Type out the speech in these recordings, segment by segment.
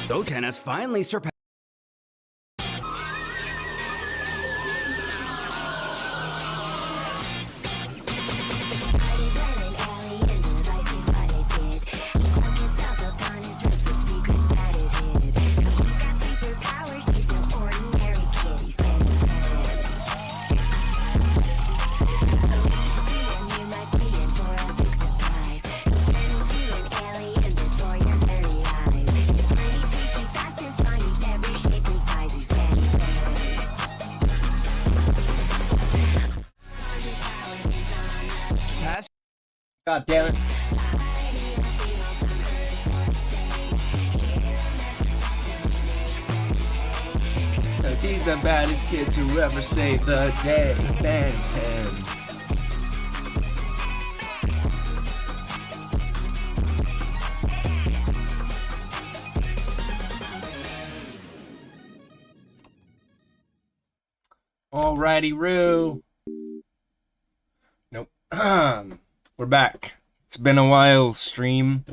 Goten has finally surpassed. God damn it. Cause he's the baddest kid to ever save the day. Ben 10. Alrighty, Roo. Nope. We're back. It's been a while, stream.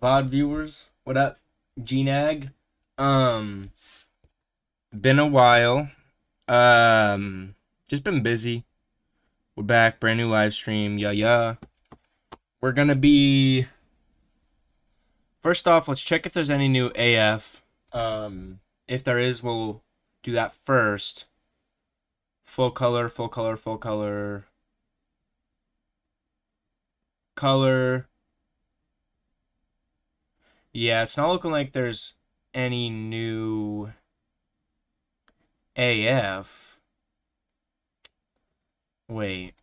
VOD viewers. What up? Gnag. Been a while. Just been busy. We're back. Brand new live stream. Yeah. We're gonna be... First off, let's check if there's any new AF. If there is, we'll do that first. Full color. Color. Yeah, it's not looking like there's any new AF. Wait.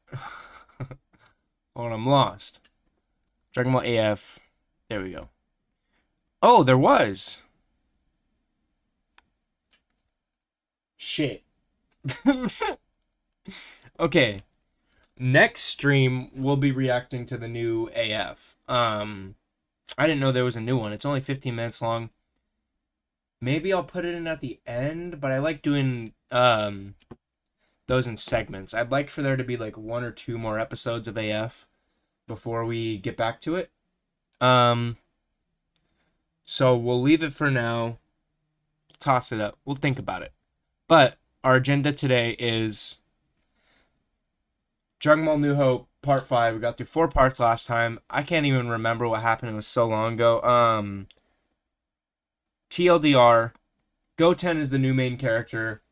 Hold on, I'm lost. Dragon Ball AF. There we go. Oh, there was. Shit. Okay. Next stream, we'll be reacting to the new AF. I didn't know there was a new one. It's only 15 minutes long. Maybe I'll put it in at the end, but I like doing those in segments. I'd like for there to be like 1 or 2 more episodes of AF before we get back to it. So we'll leave it for now. Toss it up. We'll think about it. But our agenda today is Dragon Ball New Hope Part 5. We got through 4 parts last time. I can't even remember what happened. It was so long ago. TLDR, Goten is the new main character.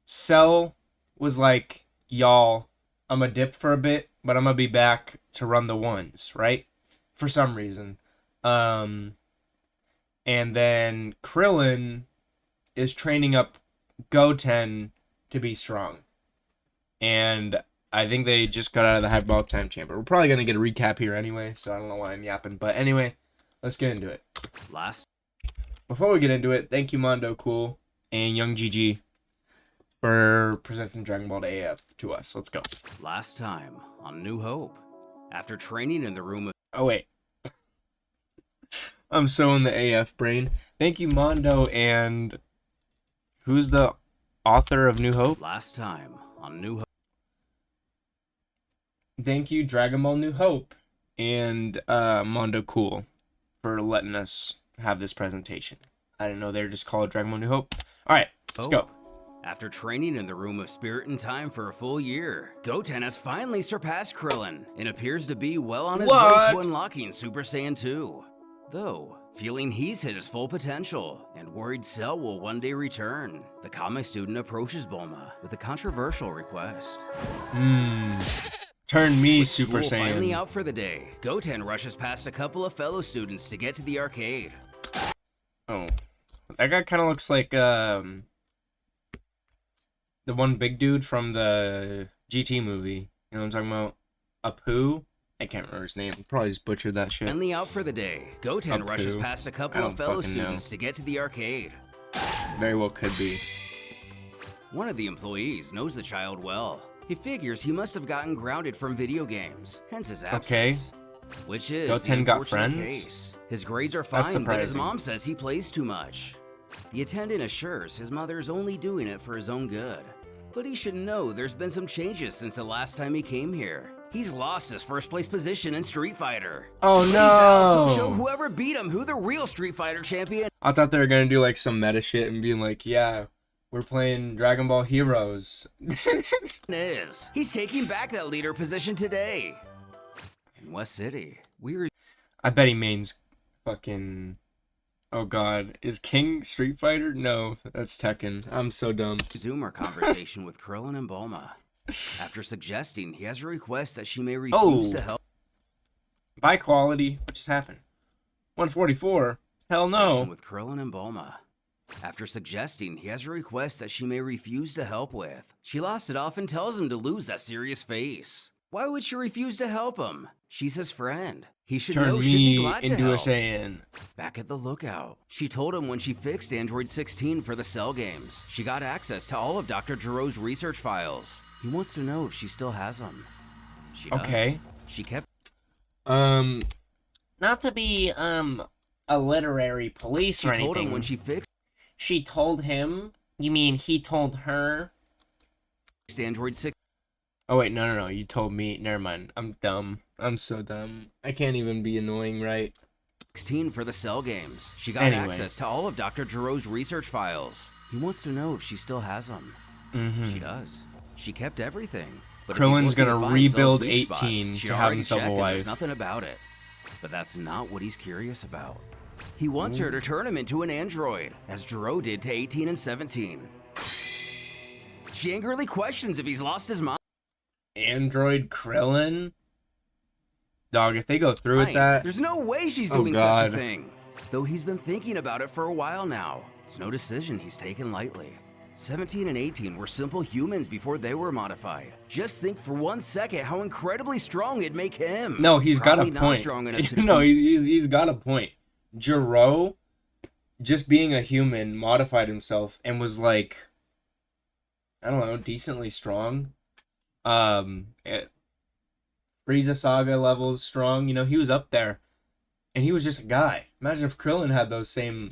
Cell was like, y'all, I'm gonna dip for a bit, but I'm gonna be back to run the ones, right? For some reason. And then Krillen is training up Goten to be strong. And I think they just got out of the hyperbolic time chamber. We're probably going to get a recap here anyway, so I don't know why I'm yapping. But anyway, let's get into it. Before we get into it, thank you Mondo Cool and Young GG for presenting Dragon Ball AF to us. Let's go. Last time on New Hope, after training in the room of... Oh, wait. I'm so in the AF brain. Thank you Mondo and... Who's the author of New Hope? Last time on New Hope. Thank you, Dragon Ball New Hope, and Mondo Cool for letting us have this presentation. I didn't know they were just called Dragon Ball New Hope. Alright, let's go. After training in the Room of Spirit and Time for a full year, Goten has finally surpassed Krillen and appears to be well on his way to unlocking Super Saiyan 2. Though, feeling he's hit his full potential and worried Cell will one day return, the comic student approaches Bulma with a controversial request. Turn me With Super school Saiyan. Finally out for the day, Goten rushes past a couple of fellow students to get to the arcade. Oh, that guy kind of looks like the one big dude from the GT movie. You know what I'm talking about? Apu? I can't remember his name. Probably just butchered that shit. Finally out for the day, Goten rushes past a couple of fellow students to get to the arcade. Very well could be. One of the employees knows the child well. He figures he must have gotten grounded from video games, hence his absence. Okay. Which is Goten the got unfortunate friends? case. His grades are fine, but his mom says he plays too much. The attendant assures his mother is only doing it for his own good. But he should know there's been some changes since the last time he came here. He's lost his first place position in Street Fighter. Oh But he vows he'll show no! whoever beat him who the real Street Fighter champion I thought they were gonna do like some meta shit and being like, yeah, we're playing Dragon Ball Heroes. is. He's taking back that leader position today. In West City, I bet he mains fucking. Oh god, is King Street Fighter? No, that's Tekken. I'm so dumb. resume our conversation with Krillen and Bulma. After suggesting he has a request that she may refuse Oh. to help By quality, what just happened? 144? Hell no. with Krillen and Bulma. After suggesting he has a request that she may refuse to help with, she laughs it off and tells him to lose that serious face. Why would she refuse to help him? She's his friend. He should Turn know she'd be me glad to into a help. Saiyan. Back at the lookout, she told him when she fixed Android 16 for the Cell games, she got access to all of Dr. Giro's research files. He wants to know if she still has them. She does. Okay. She kept Not to be a literary police She or told anything. him when she fixed She told him? You mean he told her? Android 16 Oh wait, no. You told me. Never mind. I'm dumb. I'm so dumb. I can't even be annoying, right? for the Cell games, she got Anyway. access to all of Dr. Giro's research files. He wants to know if she still has them. Mm-hmm. She does. She kept everything. But if he's Krillen's looking gonna to find Cell's rebuild weak spots, 18 she to have already himself a checked and wife. There's nothing about it. But that's not what he's curious about. He wants her to turn him into an android, as Giro did to 18 and 17. She angrily questions if he's lost his mind. Android Krillen? Dog, if they go through with that. There's no way she's Oh, doing such God. a thing. Though he's been thinking about it for a while now. It's no decision he's taken lightly. 17 and 18 were simple humans before they were modified. Just think for 1 second how incredibly strong it'd make him. No, he's got a Probably not point. strong enough to No, defeat- he's got a point. Giro, just being a human, modified himself and was like, I don't know, decently strong. Frieza Saga levels strong. You know, he was up there, and he was just a guy. Imagine if Krillin had those same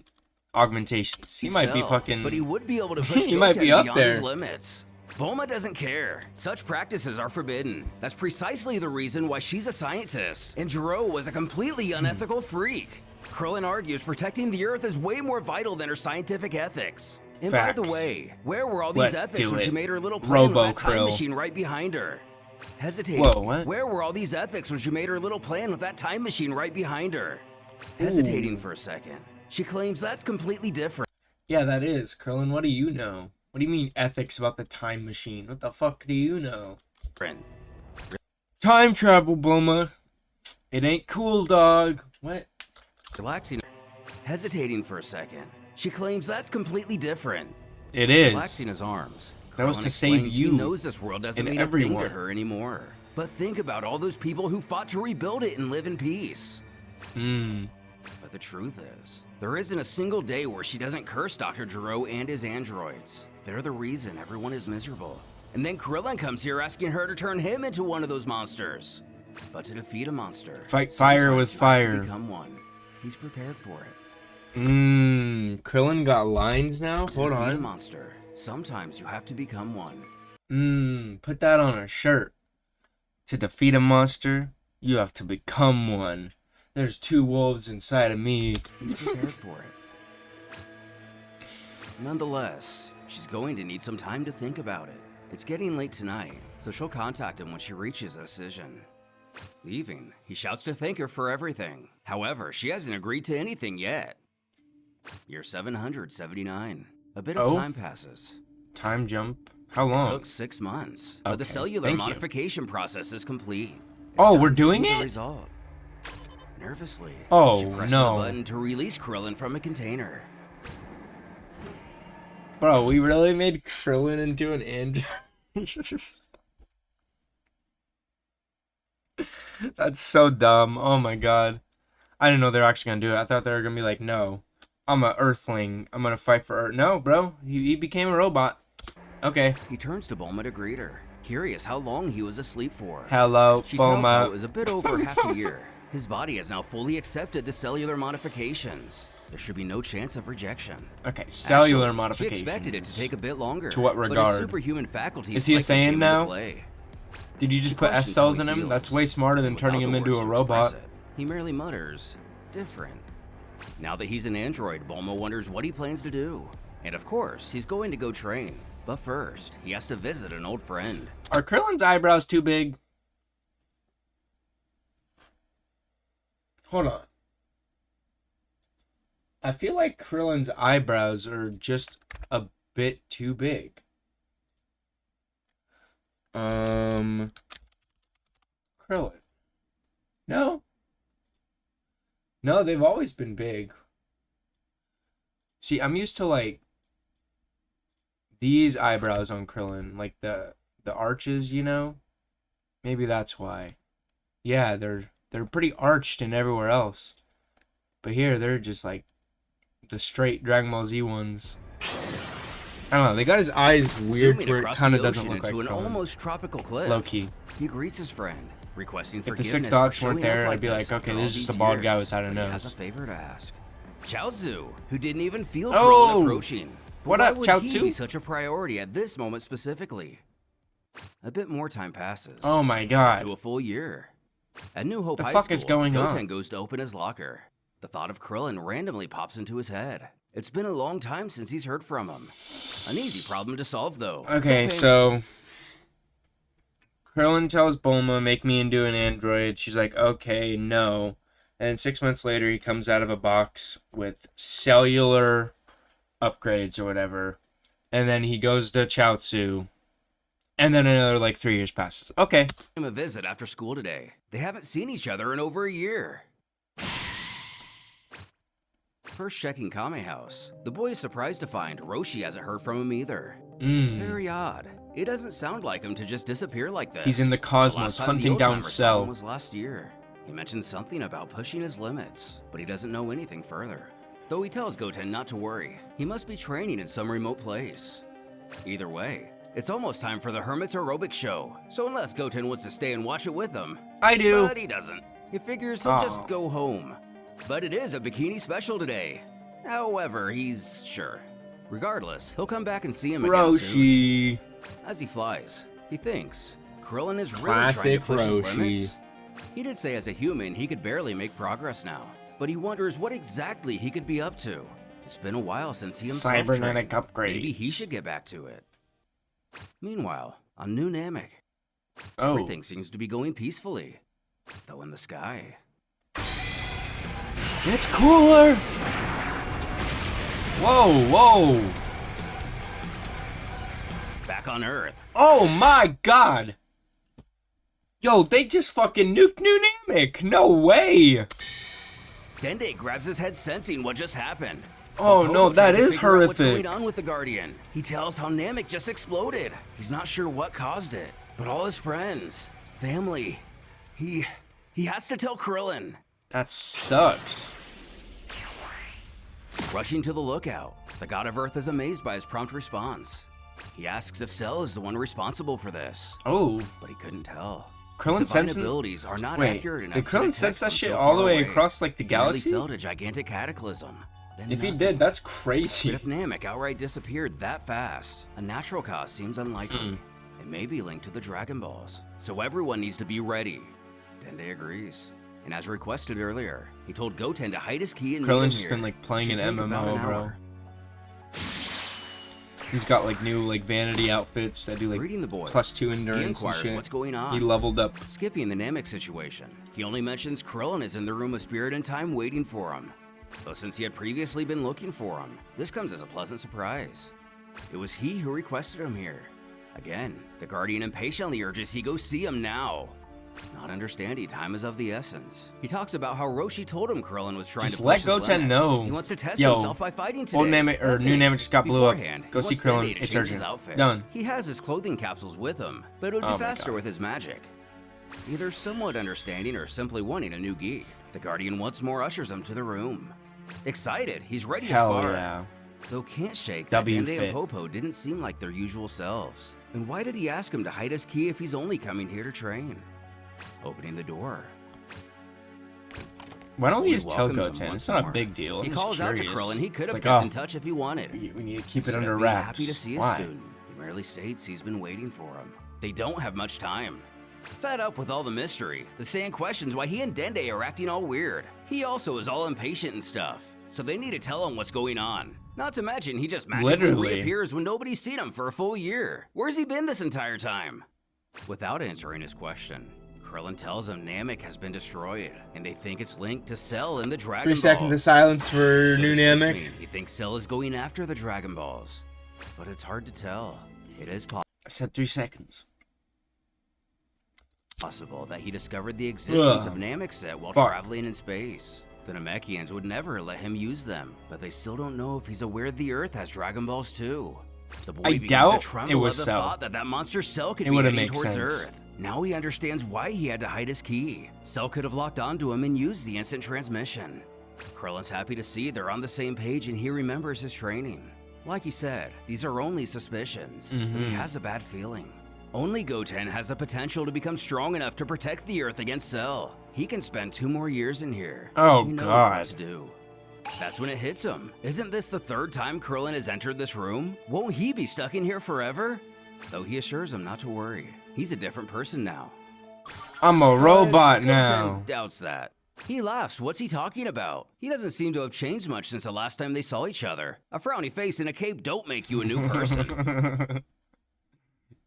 augmentations. He might be Cell, fucking. But he would be able to push He might be Goten up beyond his there. limits. Bulma doesn't care. Such practices are forbidden. That's precisely the reason why she's a scientist, and Giro was a completely unethical freak. Krillin argues protecting the Earth is way more vital than her scientific ethics. And by the Facts. way, where were all these Let's ethics do when she it. made her little plane with that time Robo-Krill. machine right behind her? Hesitating. Whoa, what? Where were all these ethics when she made her little plan with that time machine right behind her? Hesitating for a second, she claims that's completely different. Yeah, that is. Krillin, what do you know? What do you mean ethics about the time machine? What the fuck do you know? Time travel, Bulma. It ain't cool, dog. What? Relaxing. Hesitating for a second, she claims that's completely different. It is. Relaxing his arms. That was Krillin to save explains you He knows this world doesn't and mean a thing everyone. to her anymore. But think about all those people who fought to rebuild it and live in peace. But the truth is, there isn't a single day where she doesn't curse Dr. Giro and his androids. They're the reason everyone is miserable. And then Krillen comes here asking her to turn him into one of those monsters. But to defeat a monster, Fight fire sometimes with you have to fire. become one. He's prepared for it. Krillin got lines now? To Hold defeat a on. monster, sometimes you have to become one. Put that on a shirt. To defeat a monster, you have to become one. There's 2 wolves inside of me. He's prepared for it. Nonetheless, she's going to need some time to think about it. It's getting late tonight, so she'll contact him when she reaches a decision. Leaving, he shouts to thank her for everything. However, she hasn't agreed to anything yet. Year 779. A bit of Oh. time passes. Time jump. How It long? took 6 months, but the Okay, cellular thank you. modification process is complete. Oh, time we're to doing see it? The result. Nervously, Oh, she presses no. the button to release Krillen from a container. Bro, we really made Krillin into an android. That's so dumb. Oh my god. I didn't know they were actually gonna do it. I thought they were gonna be like, no, I'm a Earthling. I'm gonna fight for Earth. No, bro. He became a robot. Okay. He turns to Bulma to greet her, curious how long he was asleep for. Hello, She tells how it Bulma. was a bit over half a year. His body has now fully accepted the cellular modifications. There should be no chance of rejection. Okay, cellular Actually, modifications. She expected it to take a bit longer. To what But regard? his superhuman faculties Is he a likely Saiyan came into now? play. Did Did you just He put S questions how cells he in him? feels. That's way smarter than Without turning the him into words a to express robot. it, he merely mutters, different. Now that he's an android, Bulma wonders what he plans to do. And of course, he's going to go train. But first, he has to visit an old friend. Are Krillen's eyebrows too big? Hold on. I feel like Krillen's eyebrows are just a bit too big. Krillin. No? No, they've always been big. See, I'm used to like these eyebrows on Krillin, like the arches, you know? Maybe that's why. Yeah, they're pretty arched and everywhere else. But here they're just like the straight Dragon Ball Z ones. I don't know, they got his eyes weird Zooming where it across kind of the doesn't ocean look like into an Krillin. almost tropical cliff. Low key. He greets his friend, requesting If the forgiveness six for dots weren't showing up there, I'd be this like, okay, after this all is just these a bald guy years. without a But he has a nose. favor to ask. Chaozu, who didn't even feel Oh! Krillin approaching. But What why up, would he Chaozu? be such a priority at this moment specifically? A bit more time passes. Oh my To god. a full year. At New Hope The High fuck School, is going Goten on? goes to open his locker. The thought of Krillen randomly pops into his head. It's been a long time since he's heard from him. An easy problem to solve, though. Okay, so Krillin tells Bulma, make me into an android. She's like, okay, no. And 6 months later, he comes out of a box with cellular upgrades or whatever. And then he goes to Chaozu. And then another, like, 3 years passes. Okay. Him a visit after school today. They haven't seen each other in over a year. First checking Kame house, the boy is surprised to find Roshi hasn't heard from him either. Very odd. It doesn't sound like him to just disappear like this. He's in the cosmos, last time hunting the down Old-timers saw Cell. him was last year. He mentioned something about pushing his limits, but he doesn't know anything further. Though he tells Goten not to worry, he must be training in some remote place. Either way, it's almost time for the Hermit's aerobics show, so unless Goten wants to stay and watch it with them, I do. but he doesn't. He figures he'll just go home. But it is a bikini special today. However, he's sure. Regardless, he'll come back and see him again soon. Roshi. As he flies, he thinks Krillin is really Classic trying to push his Roshi. limits. He did say as a human he could barely make progress now, but he wonders what exactly he could be up to. It's been a while since he himself Cybernetic trained. upgrades. Maybe he should get back to it. Meanwhile, on New Namek, Oh. everything seems to be going peacefully, though in the sky. It's cooler! Whoa, whoa! Back on Earth, Oh my god! Yo, they just fucking nuked New Namek! No way! Dende grabs his head sensing what just happened. Oh While no, Pogo that tries to is figure out what's horrific. going on with the Guardian. He tells how Namek just exploded. He's not sure what caused it, but all his friends, family, he has to tell Krillin. That sucks. Rushing to the lookout, the God of Earth is amazed by his prompt response. He asks if Cell is the one responsible for this, Oh, but he couldn't tell. Krillin His divine sensing- abilities are not wait, accurate enough did to Krillin detect sense that from shit so all the far way away. across, like, the He merely galaxy? felt a gigantic cataclysm. Then If he nothing. did, that's But crazy. if Namek outright disappeared that fast, a natural cause seems unlikely. It may be linked to the Dragon Balls, so everyone needs to be ready. Dende agrees. And as requested earlier, he told Goten to hide his key and meet him Krillin's just here. been, like, playing Should an take about MMO, an bro. hour. He's got like new like vanity outfits that do like Reading the boy, +2 he endurance and inquires shit. what's going on. He leveled up. Skipping the Namek situation, he only mentions Krillen is in the Room of Spirit and Time waiting for him. Though since he had previously been looking for him, this comes as a pleasant surprise. It was he who requested him here. Again, the Guardian impatiently urges he go see him now. Not understanding time is of the essence. He talks about how Roshi told him Krillin was trying Just to let push his Goten limits. know. He wants to test Yo, himself by fighting today. Old Namek or doesn't New he? Namek just got blew up. Beforehand, Go he see wants Dende Krillin. to It's change his urgent. outfit. Done. He has his clothing capsules with him, but it would Oh be my faster God. with his magic. Either somewhat understanding or simply wanting a new gi, the Guardian once more ushers him to the room. Excited, he's ready to Hell spar. yeah. Though can't shake that W Dende fit. and Popo didn't seem like their usual selves. And why did he ask him to hide his key if he's only coming here to train? Opening the door, Why don't we He just tell welcomes him Goten? once It's not more. a big deal. I'm he just calls out to curious. Krillin he could It's have like, kept oh, in touch if he wanted. we need to keep Instead it under of being wraps. happy to see his Why? student, he merely states he's been waiting for him. They don't have much time. Fed up with all the mystery, the Saiyan questions why he and Dende are acting all weird. He also is all impatient and stuff, so they need to tell him what's going on. Not to mention, he just magically Literally reappears when nobody's seen him for a full year. Where's he been this entire time? Without answering his question, Krillen tells him Namek has been destroyed, and they think it's linked to Cell and the Dragon 3 Balls. seconds of silence for So new does this Namek. mean he thinks Cell is going after the Dragon Balls, but it's hard to tell. It is I said 3 seconds. possible that he discovered the existence of Ugh. Namek set while Fuck. traveling in space. The Namekians would never let him use them, but they still don't know if he's aware the Earth has Dragon Balls too. The boy I begins doubt to tremble it was at the Cell. thought that that monster Cell could It be would've heading made towards sense. Earth. Now he understands why he had to hide his key. Cell could have locked onto him and used the instant transmission. Krillen's happy to see they're on the same page and he remembers his training. Like he said, these are only suspicions, but he Mhm. has a bad feeling. Only Goten has the potential to become strong enough to protect the Earth against Cell. He can spend 2 more years in here. Oh, he knows God. what to do. That's when it hits him. Isn't this the 3rd time Krillen has entered this room? Won't he be stuck in here forever? Though he assures him not to worry. He's a different person now. I'm a robot Goten now. doubts that. He laughs. What's he talking about? He doesn't seem to have changed much since the last time they saw each other. A frowny face and a cape don't make you a new person.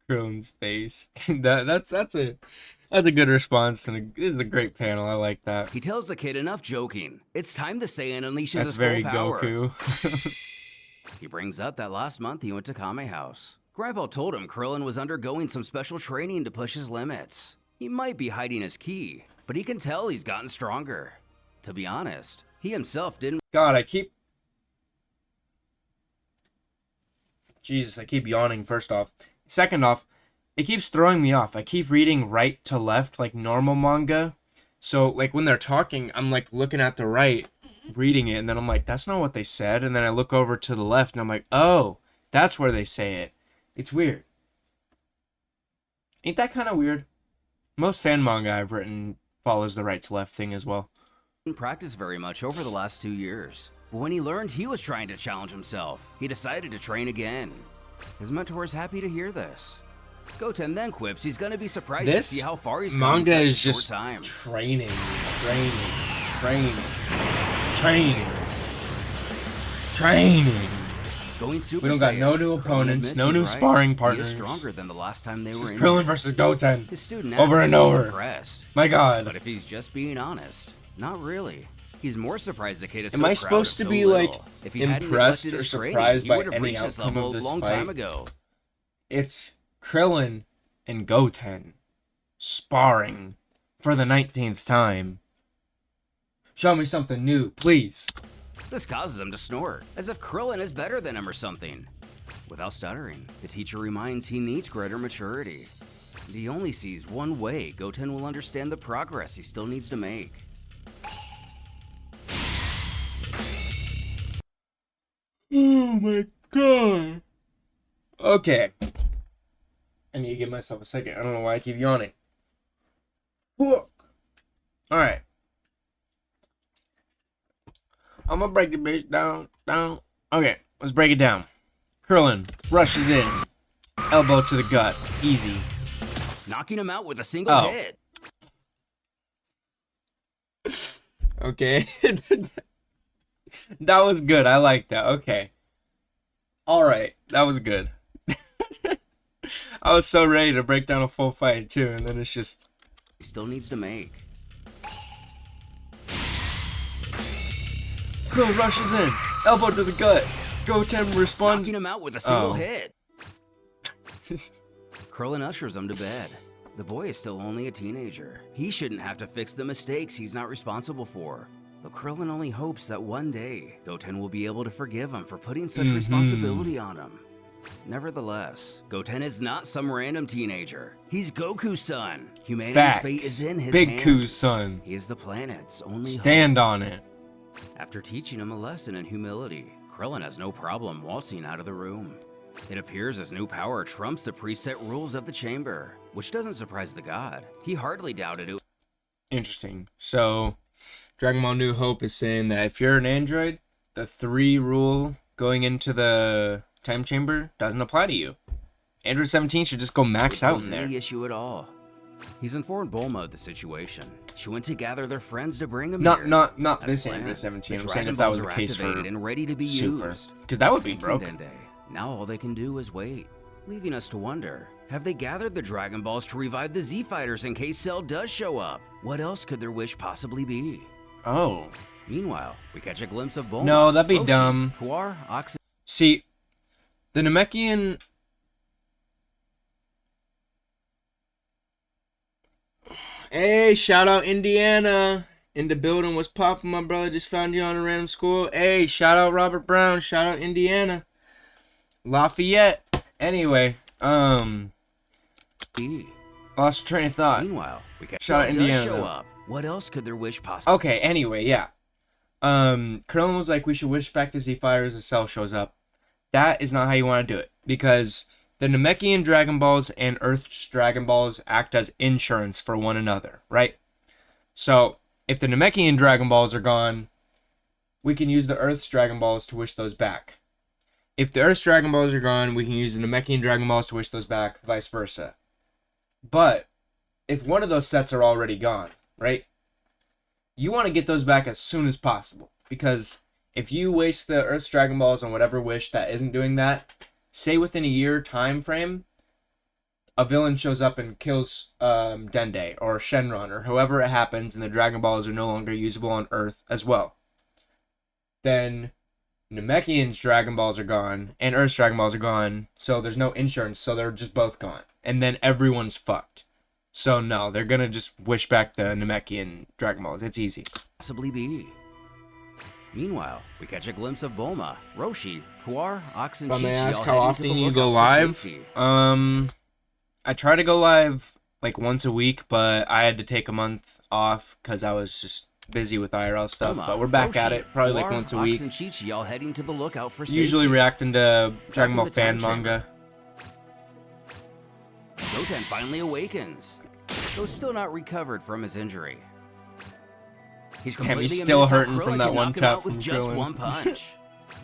Krillen's face. That's a good response, and this is a great panel. I like that. He tells the kid enough joking. It's time the Saiyan unleashes That's his very full power. Goku. He brings up that last month he went to Kame House. Grandpa told him Krillen was undergoing some special training to push his limits. He might be hiding his key, but he can tell he's gotten stronger. To be honest, he himself didn't God, Jesus, I keep yawning, first off. Second off, it keeps throwing me off. I keep reading right to left like normal manga. So, like, when they're talking, I'm, like, looking at the right, reading it, and then I'm like, that's not what they said. And then I look over to the left, and I'm like, oh, that's where they say it. It's weird. Ain't that kind of weird? Most fan manga I've written follows the right to left thing as well. practice very much over the last 2 years. But when he learned he was trying to challenge himself, he decided to train again. His mentor is happy to hear this. Goten then quips he's gonna be surprised to This see how far he's gone in manga such a is short just time. training. Going Super We don't got Saiyan, no new Krillin opponents, admits no he's new right. sparring He is partners. stronger than the last time they were Just in Krillin here. versus Goten. His student over asks and if he's over. impressed. My God. But if he's just being honest, not really. He's more surprised the kid is Am so I proud supposed of to so be, little. like, If he hadn't impressed neglected or his training, surprised he by would have any reached this outcome level of a this long fight? time ago. It's Krillin and Goten sparring for the 19th time. Show me something new, please. This causes him to snort, as if Krillin is better than him or something. Without stuttering, the teacher reminds he needs greater maturity. And he only sees one way Goten will understand the progress he still needs to make. Oh my God. Okay. I need to give myself a second. I don't know why I keep yawning. Fuck. Alright. I'm gonna break the bitch down. Okay, let's break it down. Krillin rushes in. Elbow to the gut. Easy. Knocking him out with a single Oh. hit. Okay. That was good. I like that. Okay. Alright. That was good. I was so ready to break down a full fight too, and then it's just... He still needs to make. Krillin rushes in. Elbow to the gut. Goten responds. Knocking him out with a single Oh. hit. Krillin ushers him to bed. The boy is still only a teenager. He shouldn't have to fix the mistakes he's not responsible for. But Krillin only hopes that one day, Goten will be able to forgive him for putting such responsibility on him. Nevertheless, Goten is not some random teenager. He's Goku's son. Humanity's Facts. fate is in his Big hand. Ku's son. He is the planet's only Stand on it. hope. After teaching him a lesson in humility, Krillin has no problem waltzing out of the room. It appears his new power trumps the preset rules of the chamber, which doesn't surprise the god. He hardly doubted it. Interesting. So, Dragon Ball New Hope is saying that if you're an android, the 3 rule going into the time chamber doesn't apply to you. Android 17 should just go max out in there. Any issue at all. He's informed Bulma of the situation. She went to gather their friends to bring him Not here. this As Android planned, 17. the I'm saying Dragon if that Balls was the are case for activated and ready to be Super, used. because that would be Thank you, broken. Dende. Now all they can do is wait, leaving us to wonder, have they gathered the Dragon Balls to revive the Z Fighters in case Cell does show up? What else could their wish possibly be? Oh. Meanwhile, we catch a glimpse of Bulma. No, that'd be Roshi, dumb. Puar, Oxen. See, the Namekian... Hey, shout out Indiana. In the building, what's poppin', my brother? Just found you on a random school. Hey, shout out Robert Brown. Shout out Indiana. Lafayette. Anyway, lost train of thought. Meanwhile, we catch Shout out Cell Indiana, does show though. up. What else could their wish possibly? Okay, anyway, yeah. Krillen was like, we should wish back the Z Fighters as Cell shows up. That is not how you want to do it. Because the Namekian Dragon Balls and Earth's Dragon Balls act as insurance for one another, right? So, if the Namekian Dragon Balls are gone, we can use the Earth's Dragon Balls to wish those back. If the Earth's Dragon Balls are gone, we can use the Namekian Dragon Balls to wish those back, vice versa. But, if one of those sets are already gone, right? You want to get those back as soon as possible. Because if you waste the Earth's Dragon Balls on whatever wish that isn't doing that, say within a year time frame, a villain shows up and kills Dende or Shenron or whoever it happens, and the Dragon Balls are no longer usable on Earth as well. Then Namekian's Dragon Balls are gone, and Earth's Dragon Balls are gone, so there's no insurance, so they're just both gone. And then everyone's fucked. So no, they're gonna just wish back the Namekian Dragon Balls. It's easy. Possibly be. Meanwhile, we catch a glimpse of Bulma, Roshi, Puar, Ox, and If I may Chi-Chi ask all how heading often to the you go lookout for live? safety. I try to go live like once a week, but I had to take a month off because I was just busy with IRL stuff. Bulma, But we're back at Roshi, it, probably like Puar, once a Ox, week. and Chi-Chi all heading to the lookout for safety. Usually reacting to Dragon Ball the fan time chamber. manga. Goten finally awakens, though still not recovered from his injury. He's Damn, completely he's still amazed how hurting from Krillen that can one knock him tap out with from just Krillen. one punch.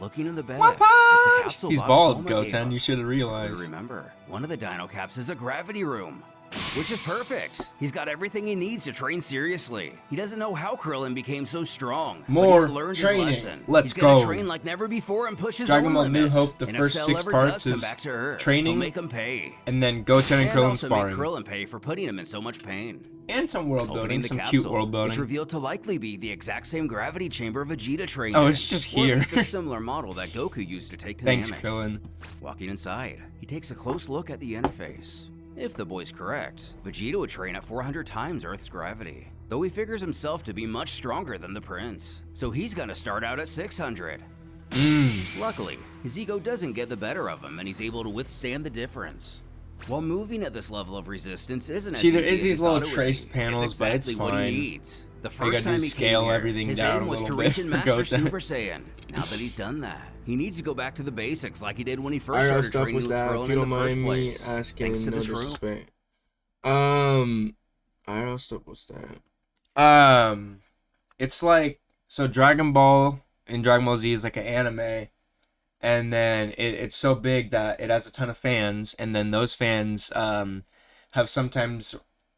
Looking in the bag, One is the punch! capsule He's box bald, Bulma gave Goten. him. You should have We realized. remember, one of the dino caps is a gravity room, which is perfect. He's got everything he needs to train seriously. He doesn't know how Krillin became so strong, More but he's learned training. his lesson. Let's he's gonna go. train like never before and push his Dragon own Ball New limits. Hope, the And first if Cell 6 ever parts does come is back to Earth, training, he'll make him pay. and then Goten and Krillin also sparring. make Krillin pay for putting him in so much pain. And some world Opening building, the some capsule, cute world which building. revealed to likely be the exact same gravity chamber Vegeta trained Oh, in, it's just or at here. least a similar model that Goku used to take to Thanks, Namek. Krillin. Walking inside, he takes a close look at the interface. If the boy's correct, Vegeta would train at 400 times Earth's gravity, though he figures himself to be much stronger than the prince, so he's gonna start out at 600. Luckily, his ego doesn't get the better of him and he's able to withstand the difference. While moving at this level of resistance isn't See, as there easy is as these he little thought it would traced be. panels, It's but it's exactly what he fine. needs. The All you first gotta do time is he scale came here, everything his down aim a was to little reach bit and for master Goten. Super Saiyan. Now that he's done that, he needs to go back to the basics like he did when he first IRL started stuff training was with that. If Krillin you in don't the first mind me place. asking, Thanks to no this room. disrespect. IRL stuff was that. It's like, so Dragon Ball and Dragon Ball Z is like an anime, and then it's so big that it has a ton of fans, and then those fans have sometimes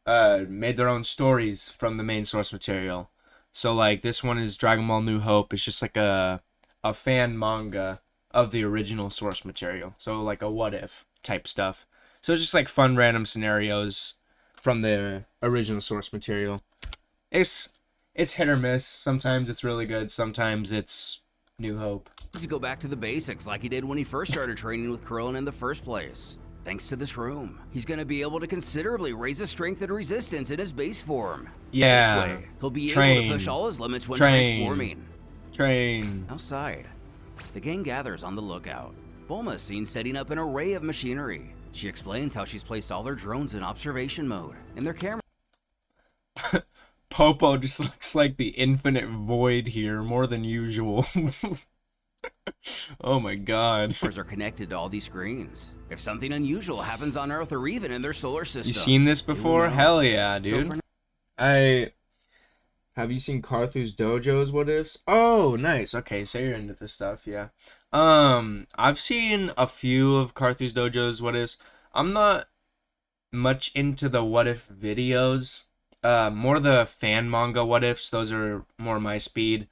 made their own stories from the main source material. So like this one is Dragon Ball New Hope. It's just like a fan manga of the original source material. So like a what if type stuff. So it's just like fun random scenarios from the original source material. It's hit or miss. Sometimes it's really good. Sometimes it's New Hope. To go back to the basics like he did when he first started training with Krillin in the first place. Thanks to this room, he's going to be able to considerably raise his strength and resistance in his base form. Yeah. This way, he'll be able Train. to push all his limits when Train. transforming. Train. Outside, the gang gathers on the lookout. Bulma is seen setting up an array of machinery. She explains how she's placed all their drones in observation mode, and their cameras Popo just looks like the infinite void here, more than usual. Oh my god. are connected to all these screens. If something unusual happens on Earth or even in their solar system, You seen this they will before? know. Hell yeah, So dude. for Have you seen Carthu's Dojo's What Ifs? Oh, nice. Okay, so you're into this stuff, yeah. I've seen a few of Carthu's Dojo's What Ifs. I'm not much into the what if videos. More the fan manga what ifs. Those are more my speed.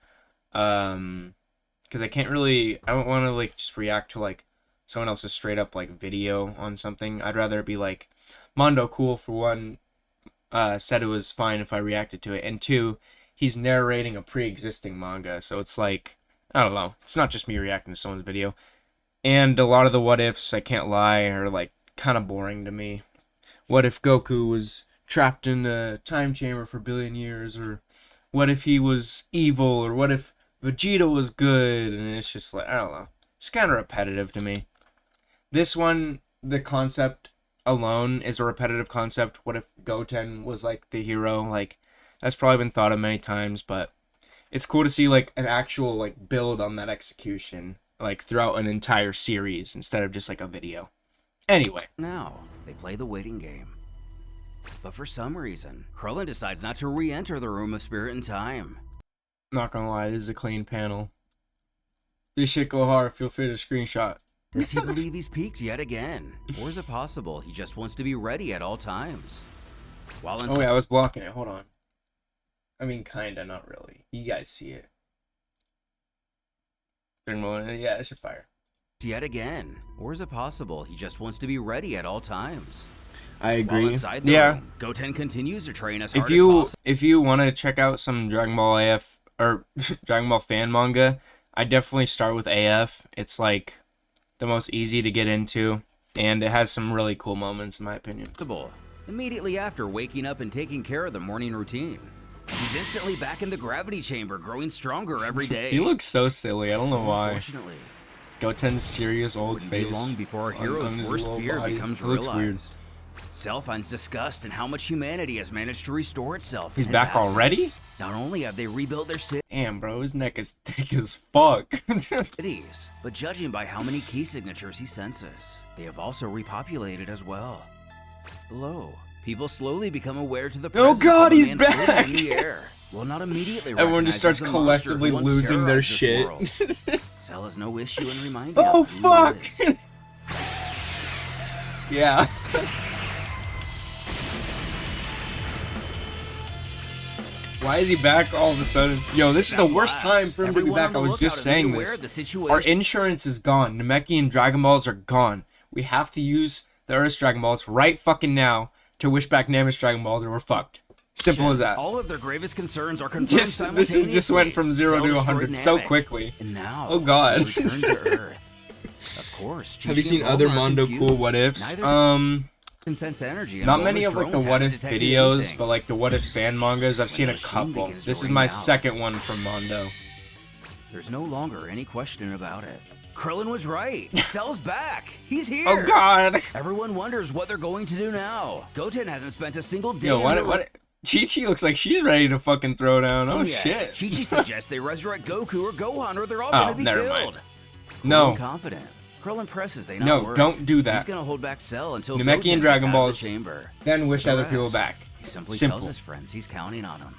Because I don't want to like just react to like someone else's straight up like video on something. I'd rather it be like Mondo Cool for one. Said it was fine if I reacted to it, and two, he's narrating a pre-existing manga, so it's like, I don't know, it's not just me reacting to someone's video. And a lot of the what ifs, I can't lie, are like kind of boring to me. What if Goku was trapped in a time chamber for a billion years, or what if he was evil, or what if Vegeta was good? And it's just like, I don't know, it's kind of repetitive to me. This one, the concept alone is a repetitive concept. What if Goten was like the hero? Like, that's probably been thought of many times, but it's cool to see like an actual like build on that execution, like throughout an entire series instead of just like a video. Anyway, Now, they play the waiting game. But for some reason, Krillen decides not to re-enter the Room of Spirit and Time. not gonna lie, this is a clean panel. This shit go hard. Feel free to screenshot. Does he believe he's peaked yet again? Or is it possible he just wants to be ready at all times? While Oh yeah, I was blocking it. Hold on. I mean, kinda, not really. You guys see it. Yeah, it should fire. yet again? Or is it possible he just wants to be ready at all times? I While agree. inside the Yeah. room, Goten continues to train as hard If as you possible. if you want to check out some Dragon Ball AF or Dragon Ball fan manga, I definitely start with AF. It's like the most easy to get into, and it has some really cool moments in my opinion. Immediately after waking up and taking care of the morning routine, he's instantly back in the gravity chamber, growing stronger every day. He looks so silly. I don't know why. Unfortunately, Goten's serious old wouldn't face. be long before our on hero's his worst little fear body. becomes It looks realized. weird. Cell finds disgust in how much humanity has managed to restore itself. He's in his back absence. already? Not only have they rebuilt their Damn, bro, his neck is thick as fuck. cities, but judging by how many key signatures he senses, they have also repopulated as well. Below, people slowly become aware to the Oh presence God, of a he's man back! floating in the air. Will not immediately Everyone just recognize starts the monster collectively who once losing their terrorized this shit. world. Cell has no issue in reminding Oh us who he fuck! is. Yeah. Why is he back all of a sudden? Yo, this is the At worst last, time for him to be everyone back. on I the was lookout just is saying aware this. of the situation. Our insurance is gone. Namekian and Dragon Balls are gone. We have to use the Earth's Dragon Balls right fucking now to wish back Namet's Dragon Balls, or we're fucked. Simple as that. All of their gravest concerns are confirmed This is just went from 0 Cell to destroyed 100 so Namek, quickly. And now, Oh, God. they return to Earth. Of course. Have you Chi-Chi seen and other Bulma are Mondo confused. cool what ifs? Neither can sense energy, and Not Bulma's many of like the drones what haven't if detected videos, anything. but like the what if fan mangas, I've seen a the machine couple. begins to This is ring my out. second one from Mondo. There's no longer any question about it. Krillin was right. Cell's back. He's here. Oh God! Everyone wonders what they're going to do now. Goten hasn't spent a single day Yo, in what? the What? Chi-Chi looks like she's ready to fucking throw down. Oh yeah. shit! Chi-Chi suggests they resurrect Goku or Gohan, or they're all Oh, gonna be never killed. mind. No. Krillin confident. Krillin presses they not No, worry. don't do He's that. gonna hold back Cell until Namekian Goten Dragon gets out of Balls. the chamber. Then wish The other rest, people back. He simply Simple. tells his friends he's counting on them.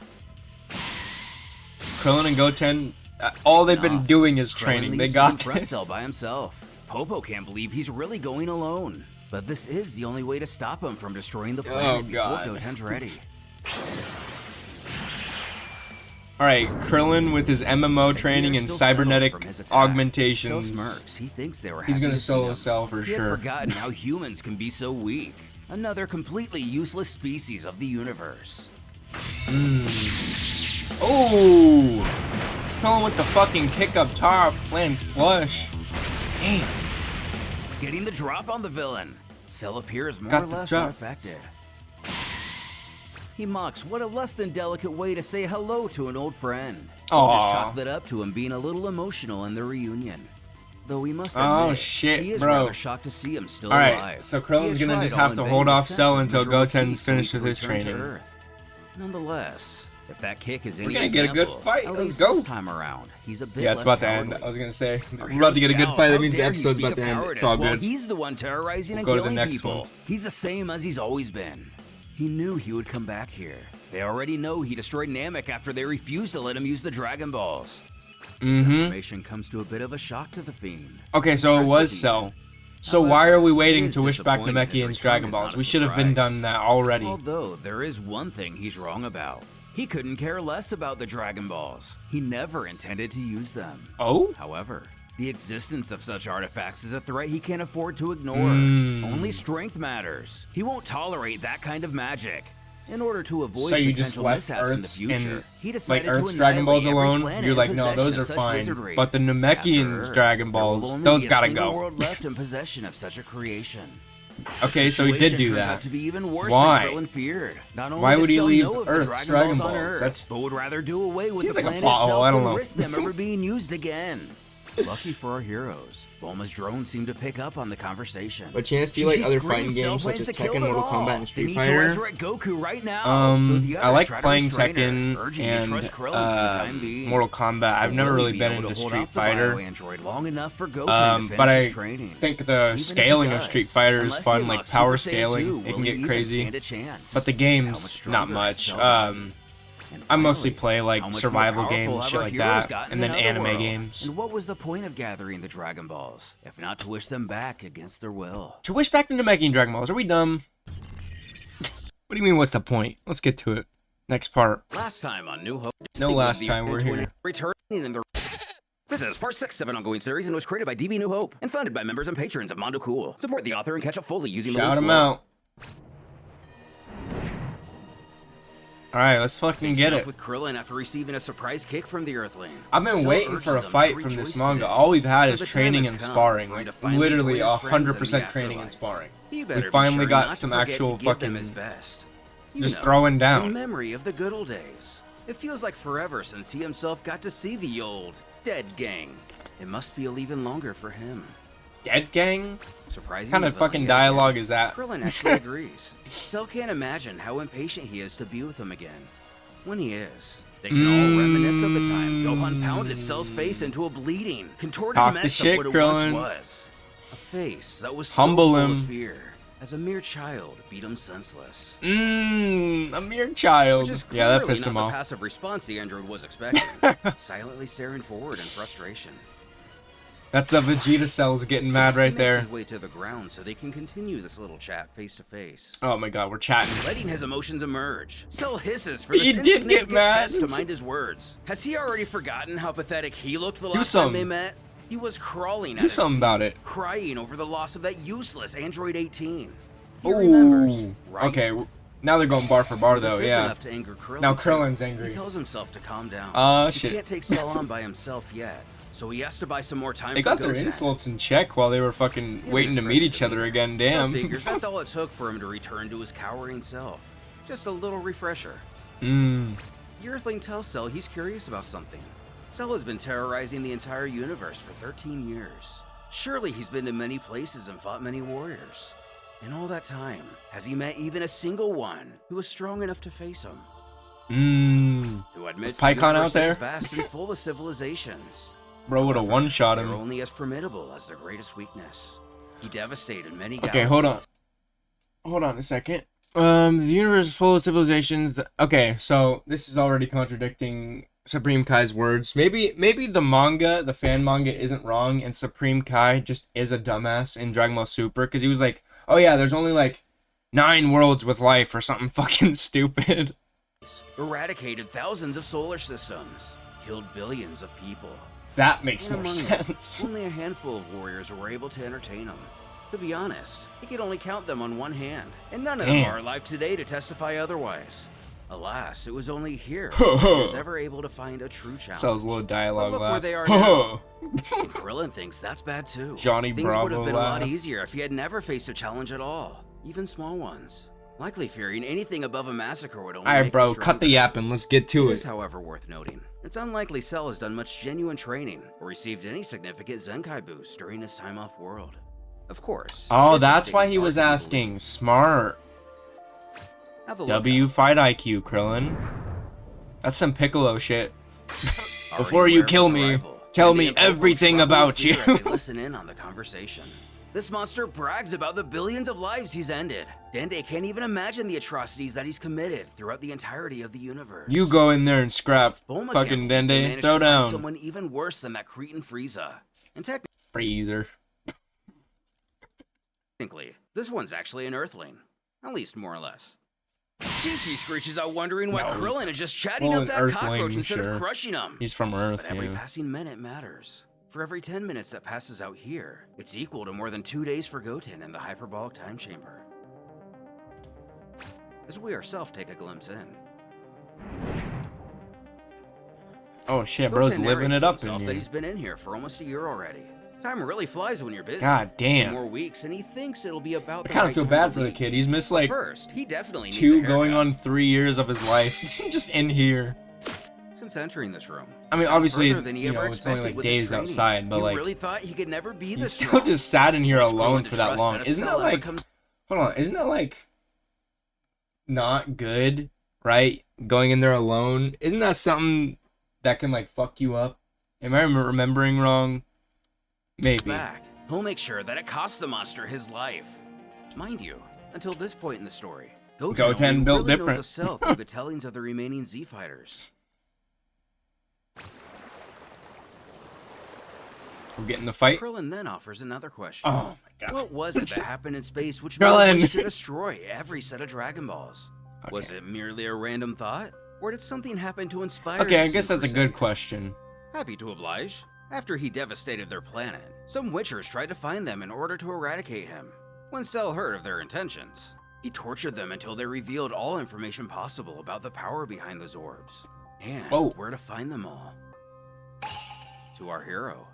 Krillin and Goten, all they've been Enough. doing is Krillin training. They leaves to got confront this. Cell by himself. Popo can't believe he's really going alone. But this is the only way to stop him from destroying the planet before God. Goten's ready. All right, Krillin with his MMO As the training air and still settles cybernetic from his attack, augmentations. Cell smirks. He thinks they were He's happy gonna to see solo him. Cell for He had sure. forgotten how humans can be so weak. Another completely useless species of the universe. Oh! Krillin with the fucking kick up top, lands flush. Damn. Getting the drop on the villain. Cell appears more Got or the less drop. unaffected. He mocks what a less than delicate way to say hello to an old friend. He'll just Aw. chalk that up to him being a little emotional in the reunion. Though we must Oh, admit, shit, he is bro. rather shocked to see him still All right, alive. so He Krillin's has gonna tried just all have in to vain hold off sense Cell his until miserable Goten's peace so he finished can with his return to training. Earth. Nonetheless, if that kick is any We're gonna get a good example, fight. at Let's least go. This time around, he's a bit Yeah, it's less about to end. cowardly. I was gonna say Our we're about to get a hero good fight. scowls. That How means the dare he episode's speak about to of end. It's cowardice all while good. He's the one terrorizing and We'll go to the killing next people. one. He's the same as he's always been. He knew he would come back here. They already know he destroyed Namek after they refused to let him use the Dragon Balls. This Mm-hmm. information comes to a bit of a shock to the Fiend. Okay, so it was Persevere. Cell. So why are we waiting It to is wish back disappointing his Namekian's return Dragon is Balls? not a We should have been surprise. done that already. Although there is one thing he's wrong about. He couldn't care less about the Dragon Balls. He never intended to use them. Oh? However, the existence of such artifacts is a threat he can't afford to ignore. Hmm. Only strength matters. He won't tolerate that kind of magic. In order to avoid So you just potential left mishaps in the Earth's future, and he like decided Earth's to Dragon Balls annihilate every alone? planet You're in like, no, possession those of are such fine. wizardry. But the After Namekian's Earth, Dragon there will Balls, only those be a gotta single go. world left in possession of such a creation. Okay, The so he did situation do turns that. out to be even worse Why? than Krillen feared. Not only Why does would he Cell leave know of the Earth's Dragon Dragon Balls on Balls? Earth, That's- but would rather do away with Seems the like a planet plot hole, itself I don't than know. risk them ever being used again. Lucky for our heroes, Bulma's drone seemed to pick up on the conversation. But Chance, do you She like other screams fighting Cell games such plans as to kill Tekken, them Mortal all. Kombat, and They Street need to Fighter? resurrect Goku right now. though the I others like try to playing restrain her, Tekken urging me to and trust Krillen for the time being. Mortal Kombat. I've never Will he really be been able to into hold Street off the Fighter. bio-android long enough for Goku to finish But his I training. think the Even if he scaling of does, Street Fighter is unless he fun, like unlocks power Super Saiyan 2, scaling. It will can he get even crazy. stand a chance? But the And how game's much not stronger much. has Cell been? And I mostly finally, play how like much more survival powerful games, have shit our like heroes that, gotten and then in anime Otherworld? games. And what was the point of gathering the Dragon Balls, if not to wish them back against their will? To wish back the Namekian Dragon Balls, are we dumb? What do you mean, what's the point? Let's get to it. Next part. Last time on New Hope. No Disney last was the time, we're twin here. Returning in the. This is part 6 of an ongoing series and was created by DB New Hope and funded by members and patrons of Mondo Cool. Support the author and catch up fully using the Shout links him below. out. Alright, let's fucking Facing get off it. with Krillen after receiving a surprise kick from the Earthling. I've been Cell waiting urges for a them fight to from this rejoice manga. today. All we've had For is the time training has and come sparring. for him Like, to finally literally join his friends in the 100% training and afterlife. sparring. He better We be finally sure got not some to forget actual to give them fucking his best. You just know, throwing in down. memory of the good old days. It feels like forever since he himself got to see the old dead gang. It must feel even longer for him. Dead gang? Surprising. What kind of fucking dialogue is that? Krillin actually agrees. Cell can't imagine how impatient he is to be with him again. When he is, they can all reminisce of the time Gohan pounded Cell's face into a bleeding, contorted Talk the mess shit, of what Krillin. it once was. A face that was Humble so full him. of fear. As a mere child, beat him senseless. A mere child. Which is Yeah, that clearly pissed not him the off. passive response the android was expecting, silently staring forward in frustration. That's the Vegeta cells getting mad right He makes there. his way to the ground so they can continue this little chat face to face. Oh my god, we're chatting. Letting his emotions emerge, Cell hisses for this He did get insignificant mad. pest to mind his words. Has he already forgotten how pathetic he looked the Do last time they something. met? He was crawling at Do his something feet, about it. crying over the loss of that useless Android 18. He remembers, Ooh. right? Okay, now they're going bar for bar though, This is yeah. enough to anger Krillen Now too. Krillen's He angry. tells himself to calm down. He Shit. can't take Cell on by himself yet, so he has to buy some more time They for got their Goten. insults in check while they were fucking Given waiting his to meet present each other demeanor, again. Cell Damn. figures that's all it took for him to return to his cowering self. Just a little refresher. The The Earthling tells Cell he's curious about something. Cell has been terrorizing the entire universe for 13 years. Surely he's been to many places and fought many warriors. In all that time, has he met even a single one who was strong enough to face him? Who admits the Pycon out universe there? is vast and full of civilizations. Bro would have However, one-shot they're him. only as formidable as their greatest weakness. He devastated many Okay, hold on. galaxies. Hold on a second. The universe is full of civilizations. Okay, so this is already contradicting Supreme Kai's words. Maybe the manga, the fan manga, isn't wrong, and Supreme Kai just is a dumbass in Dragon Ball Super, because he was like, oh yeah, there's only like 9 worlds with life or something fucking stupid. Eradicated thousands of solar systems. Killed billions of people. That makes And more among them, sense. only a handful of warriors were able to entertain him. To be honest, he could only count them on one hand, and none of them Damn. are alive today to testify otherwise. Alas, it was only here Ho, he ho. was ever able to find a true challenge. Sounds a little dialogue But look where laugh. they are Ho, now. ho. And Krillen thinks that's bad too. Johnny Things would Bravo have been a lot laugh. easier if he had never faced a challenge at all, even small ones. Likely fearing anything above a massacre would only Alright, make bro, him cut the stronger. yapping. Let's get to It is, it. however, worth noting. It's unlikely Cell has done much genuine training or received any significant Zenkai boost during his time off world. Of course. Oh, if that's his why statements he are was to be asking. Smart. believed. Have a look W up. fight IQ, Krillin. That's some Piccolo shit. Already Before you aware of kill his me, arrival, tell Dende me and Popo everything tremble about with fear you. as they listen in on the conversation. This monster brags about the billions of lives he's ended. Dende can't even imagine the atrocities that he's committed throughout the entirety of the universe. You go in there and scrap. Bulma can't Fucking believe they Dende. managed Throw to find down. someone even worse than that cretin Frieza. And technically, Freezer. Technically, this one's actually an Earthling. At least, more or less. Chi-Chi screeches out wondering why Krillen is just chatting up that cockroach instead of crushing him. He's from Earth, But every passing minute matters. For every 10 minutes that passes out here, it's equal to more than 2 days for Goten in the hyperbolic time chamber. As we ourselves take a glimpse in. Oh shit, bro's living it up in here. That he's been in here for almost a year already. Time really flies when you're busy. God damn. 2 more weeks, and he thinks it'll be about. I kind of feel bad for the kid. He's missed like first, he definitely 2 going on 3 years of his life just in here. Since entering this room, I mean, obviously, you know, it's only like days outside, but like, really thought he could never be he's still just sat in here alone for that long. Isn't that like? Hold on, isn't that like not good? Right, going in there alone. Isn't that something that can like fuck you up? Am I remembering wrong? Maybe. Back. He'll make sure that it costs the monster his life. Mind you, until this point in the story, Goten built really different. knows of Cell through the tellings of the remaining Z fighters. We're getting the fight. Krillen then offers another question. Oh my god. What was it that happened in space which Krillen. made him wish to destroy every set of Dragon Balls? Okay. Was it merely a random thought? Or did something happen to inspire Okay, I the guess that's a Super good Saiyan? question. Happy to oblige. After he devastated their planet, some Witchers tried to find them in order to eradicate him. When Cell heard of their intentions, he tortured them until they revealed all information possible about the power behind those orbs, and where to find them all. To our hero.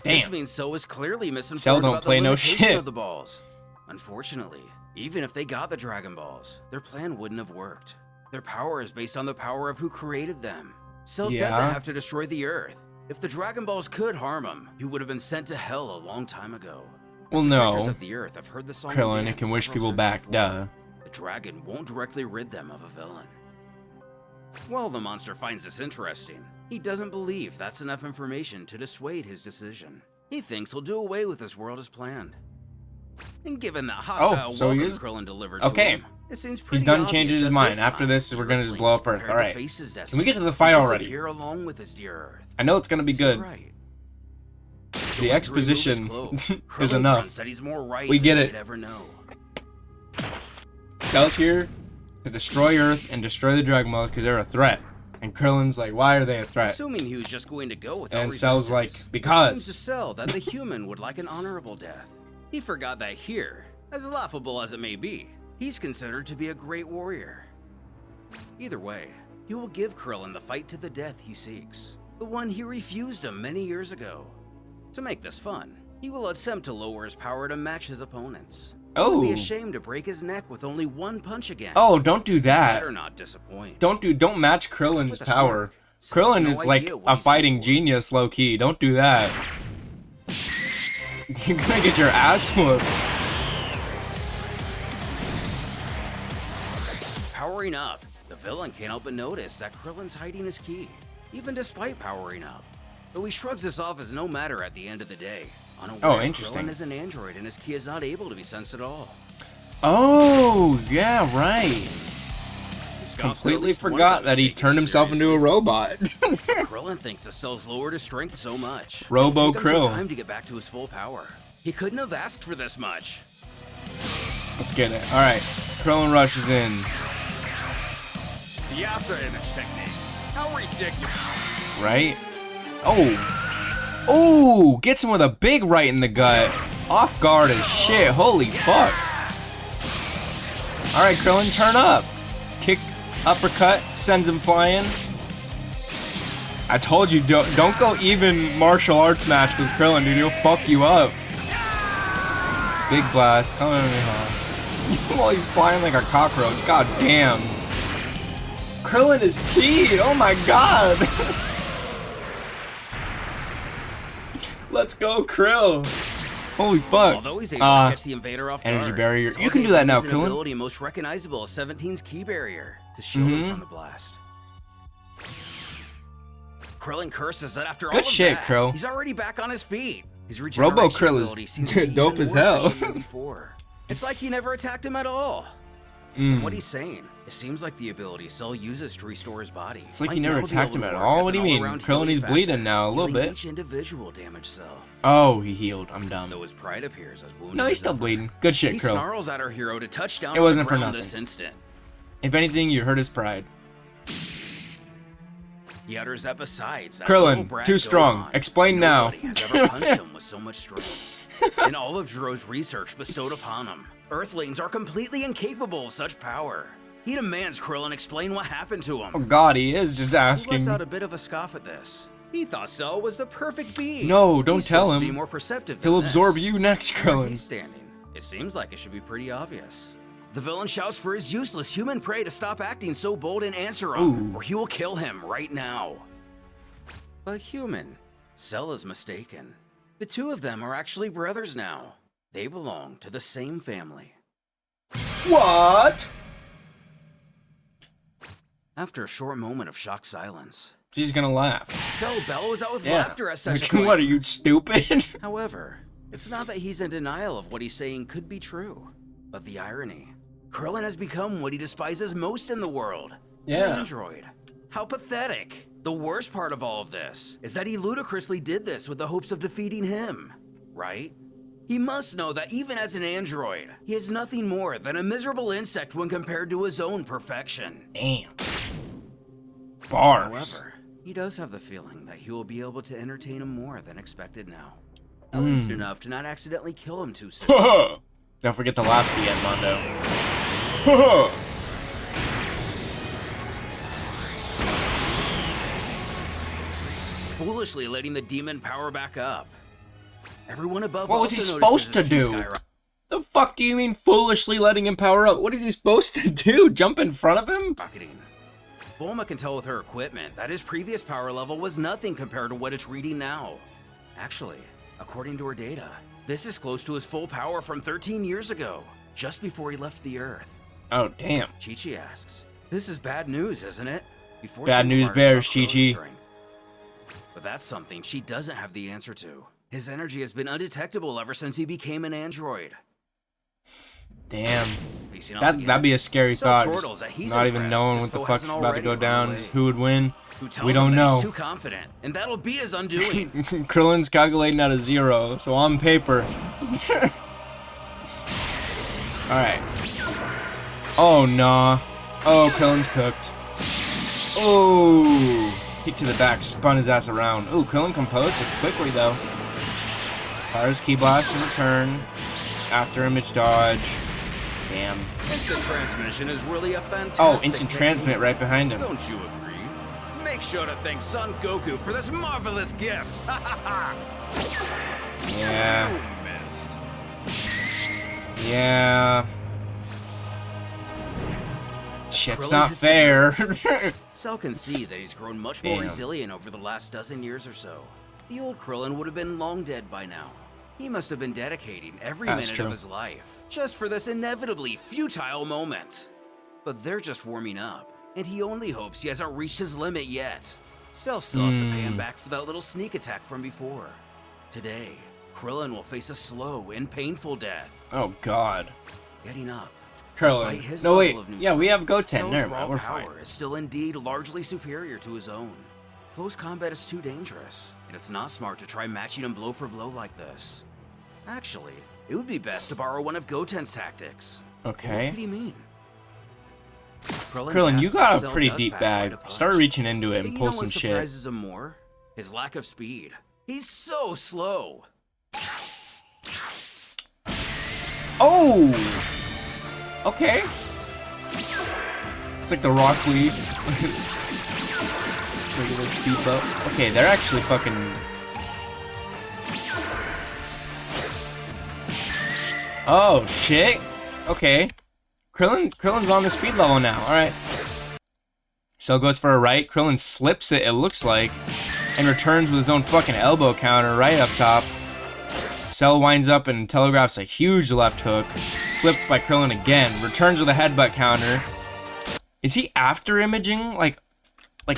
This Damn. means Cell was clearly Cell misinformed don't about play the no limitation shit. of the balls. Unfortunately, even if they got the Dragon Balls, their plan wouldn't have worked. Their power is based on the power of who created them. Cell doesn't have to destroy the Earth. If the Dragon Balls could harm him, he would have been sent to hell a long time ago. Well, Protectors no. of the Earth have heard the song Krillen, it dance can wish several people times back, before. duh. The dragon won't directly rid them of a villain. While the monster finds this interesting, he doesn't believe that's enough information to dissuade his decision. He thinks he'll do away with this world as planned. And given that hostile so he welcome is- Krillen delivered okay. to him, it seems pretty He's done obvious changing his that mind. this After time, this, we're gonna just Earthlings blow up Earth. prepared to Alright. face his Can we get to the destiny fight and already? disappear along with his dear Earth. I know it's gonna be good. Right. The exposition is Krillen enough. grunts that he's more right We get than it. we'd ever know. Cell's here to destroy Earth and destroy the Dragon Balls because they're a threat. And Krillen's like, why are they a threat? Assuming he was just going to go without And Cell's like, resistance, because. It seems to Cell that the human would like an honorable death. He forgot that here, as laughable as it may be, he's considered to be a great warrior. Either way, he will give Krillen the fight to the death he seeks, the one he refused him many years ago. To make this fun, he will attempt to lower his power to match his opponents. He would be ashamed to break his neck with only one punch again. Oh, don't do that. Better not disappoint. Don't match Krillen's With a power. smirk, Cell has Krillin no is like idea what a he's in fighting for. genius, low key. Don't do that. You're gonna get your ass whooped. Powering up, the villain can't help but notice that Krillen's hiding his key, even despite powering up. Though he shrugs this off as no matter at the end of the day. Unaware Interesting. Krillen is an android and his key is not able to be sensed at all. Oh, yeah, right. He scoffs at Completely least one forgot of that he taking turned it himself into a seriously. robot. Krillin thinks the cell's lowered his strength so much. Robo it'll take him some Krill. time to get back to his full power. He couldn't have asked for this much. Let's get it. All right, Krillin rushes in. The after image technique. How ridiculous. Right? Oh. Oh, gets him with a big right in the gut. Off guard as shit. Holy fuck. All right, Krillin, turn up. Kick, uppercut, sends him flying. I told you, don't go even martial arts match with Krillin, dude. He'll fuck you up. Big blast. Come on, while he's flying like a cockroach. God damn. Krillin is teed. Oh my god. Let's go, Krill. Holy fuck. Although he's able to catch the invader off energy guard, barrier. Cell's You can do able that to now, use an Krillin. ability most recognizable as 17's key barrier to shield him from the blast. Krillin curses that after all Good of shit, that, Krill. he's already back on his feet. His Robo regeneration Krill is ability seems to be dope even as more hell. efficient than before. It's like he never attacked him at all. From what he's saying, it seems like the ability Cell uses to restore his body. It's like might you never now be attacked able him to at work all. as What do an you mean? all-around Krillin, healing he's factor, bleeding now, a little healing bit. Each individual damaged Cell. Oh, he healed. I'm dumb. Though his pride appears as wounded. No, he's as still ever. bleeding. Good shit, He Krill. snarls at our hero to touch down It on wasn't the for ground nothing. this instant. If anything, you hurt his pride. He utters that besides, that Krillin, little brat too strong. Gohan, Explain now. nobody has ever punched him with so much strength. In all of Jiro's research bestowed upon him, Earthlings are completely incapable of such power. He demands Krillin explain what happened to him. Oh god, he is just He asking. lets out a bit of a scoff at this. He thought Cell was the perfect being. No, don't He's tell supposed to him. be more perceptive than He'll this. absorb you next, Where Krillin. he's standing, it seems like it should be pretty obvious. The villain shouts for his useless human prey to stop acting so bold and answer him, Ooh. or he will kill him right now. But human, Cell is mistaken. The two of them are actually brothers now. They belong to the same family. What? After a short moment of shocked silence, She's gonna laugh. Cell bellows out with Yeah. laughter at such a Like, claim. what are you, stupid? However, it's not that he's in denial of what he's saying could be true, but the irony. Krillen has become what he despises most in the world. Yeah. An android. How pathetic. The worst part of all of this is that he ludicrously did this with the hopes of defeating him, right? He must know that even as an android, he is nothing more than a miserable insect when compared to his own perfection. Damn. Bars. However, he does have the feeling that he will be able to entertain him more than expected now. At least enough to not accidentally kill him too soon. Don't forget to laugh at the end, Mondo. Foolishly letting the demon power back up. Everyone above What was he also supposed notices to his do? ki skyrocket. The fuck do you mean foolishly letting him power up? What is he supposed to do? Jump in front of him? Bulma can tell with her equipment that his previous power level was nothing compared to what it's reading now. Actually, according to her data, this is close to his full power from 13 years ago, just before he left the Earth. Oh, damn. Chi-Chi asks, "This is bad news, isn't it?" Before Bad she news inquires bears, about Krillin's Chi-Chi. strength. But that's something she doesn't have the answer to. His energy has been undetectable ever since he became an android. Damn. Facing off That'd again, be a scary so thought. chortles just that he's not even impressed knowing his what the foe fuck's hasn't about to go already run down. away. Just who would win? who tells We don't him that know. he's too confident, and that'll be his undoing. Krillin's calculating out of 0, so on paper. Alright. Oh, nah. Oh, Krillin's cooked. Oh, kick to the back, spun his ass around. Ooh, Krillin composed this quickly, though. Fires Ki Blast in return. After image dodge. Damn. Instant transmission is really a fantastic Oh, instant technique. transmit right behind him. Don't you agree? Make sure to thank Son Goku for this marvelous gift. Ha ha ha! Yeah. You missed. Yeah. Shit's Krillin not hits the fair. Cell can see that he's grown much more Damn. resilient over the last dozen years or so. The old Krillin would have been long dead by now. He must have been dedicating every That's minute true. of his life just for this inevitably futile moment. But they're just warming up, and he only hopes he hasn't reached his limit yet. Cell still has to pay him back for that little sneak attack from before. Today, Krillin will face a slow and painful death. Oh, God. Getting up. Despite Krillin. his No, wait. level of new Yeah, we strength, have Goten. Cell's Never raw mind. We're power fine. is still indeed largely superior to his own. Close combat is too dangerous, and it's not smart to try matching him blow for blow like this. Actually, it would be best to borrow one of Goten's tactics. What Okay. could he mean? Krillin, you gasps got as a Cell pretty does deep pack bag. quite a punch. Start reaching into it But and you pull know some what shit. surprises him more? His lack of speed. He's so slow. Oh! Okay. It's like the Rock League. Look at this speed boat. Okay, they're actually fucking... Oh, shit. Okay. Krillin's on the speed level now. Alright. Cell goes for a right. Krillin slips it, it looks like, and returns with his own fucking elbow counter right up top. Cell winds up and telegraphs a huge left hook. Slipped by Krillin again. Returns with a headbutt counter. Is he after imaging? Like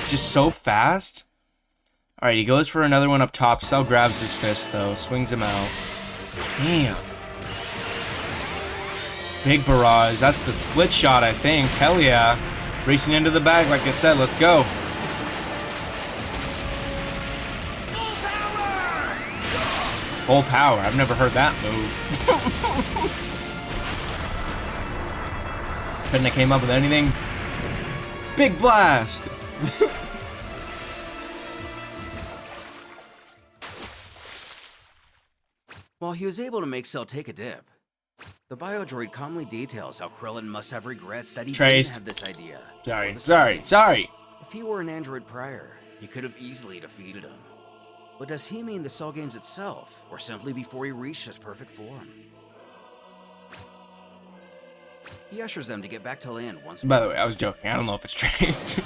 just so fast? Alright, he goes for another one up top. Cell grabs his fist though. Swings him out. Damn. Big barrage. That's the split shot, I think. Hell yeah. Reaching into the bag, like I said. Let's go. Full power. I've never heard that move. Couldn't have came up with anything. Big blast. While he was able to make Cell take a dip, the biodroid calmly details how Krillen must have regrets that he didn't have this idea. Sorry. If he were an android prior, he could have easily defeated him. But does he mean the Cell games itself, or simply before he reached his perfect form? He ushers them to get back to land once more. By the way, I was joking. I don't know if it's traced.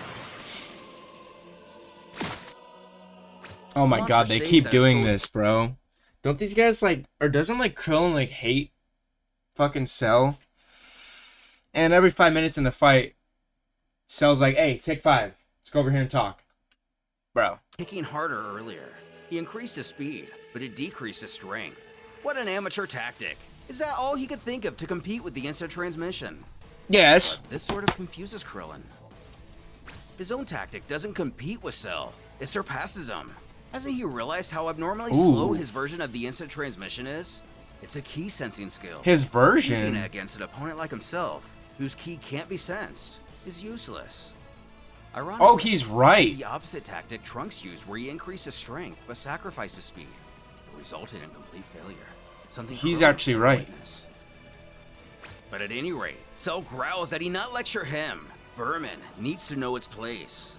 Oh my god, they keep doing this, bro. Don't these guys like, or doesn't like Krillen like hate fucking Cell? And every 5 minutes in the fight, Cell's like, hey, take 5. Let's go over here and talk. Bro. Kicking harder earlier, he increased his speed, but it decreased his strength. What an amateur tactic. Is that all he could think of to compete with the instant transmission? Yes. But this sort of confuses Krillen. His own tactic doesn't compete with Cell, it surpasses him. Hasn't he realized how abnormally slow his version of the instant transmission is? It's a key sensing skill. His version? Using it against an opponent like himself, whose key can't be sensed, is useless. Ironically, oh, he's right. This is the opposite tactic Trunks used, where he increased his strength but sacrificed his speed. It resulted in complete failure. Something he's Krillen actually right. Witness. But at any rate, Cell growls that he not lecture him. Vermin needs to know its place.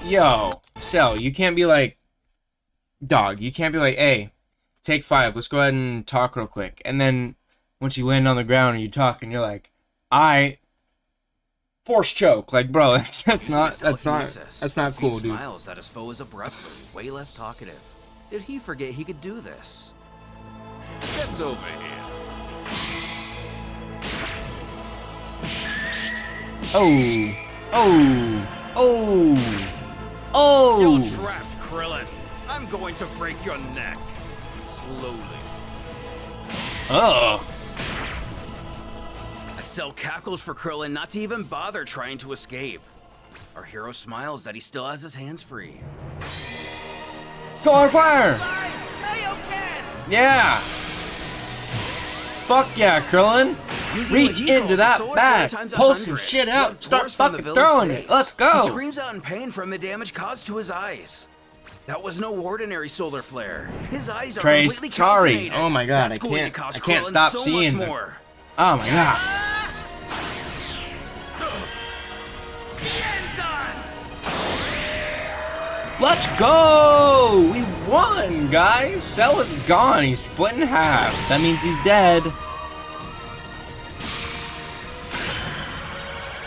Yo, Cell, you can't be like, dog, you can't be like, hey, take 5, let's go ahead and talk real quick. And then once you land on the ground and you talk and you're like, I force choke. Like, bro, that's not cool, dude. Smiles that his foe is abruptly way less talkative. Did he forget he could do this? Gets over here. You're trapped, Krillen. I'm going to break your neck. Slowly. Cell cackles for Krillen not to even bother trying to escape. Our hero smiles that he still has his hands free. Solar fire! Yeah! Fuck yeah, Krillen! Reach into that bag, pull some shit out, start fucking throwing it. Let's go! He screams out in pain from the damage caused to his eyes. That was no ordinary solar flare. His eyes are completely calcinated. Oh my god, I can't stop seeing them. Oh my god. Let's go! We won, guys! Cell is gone. He's split in half. That means he's dead.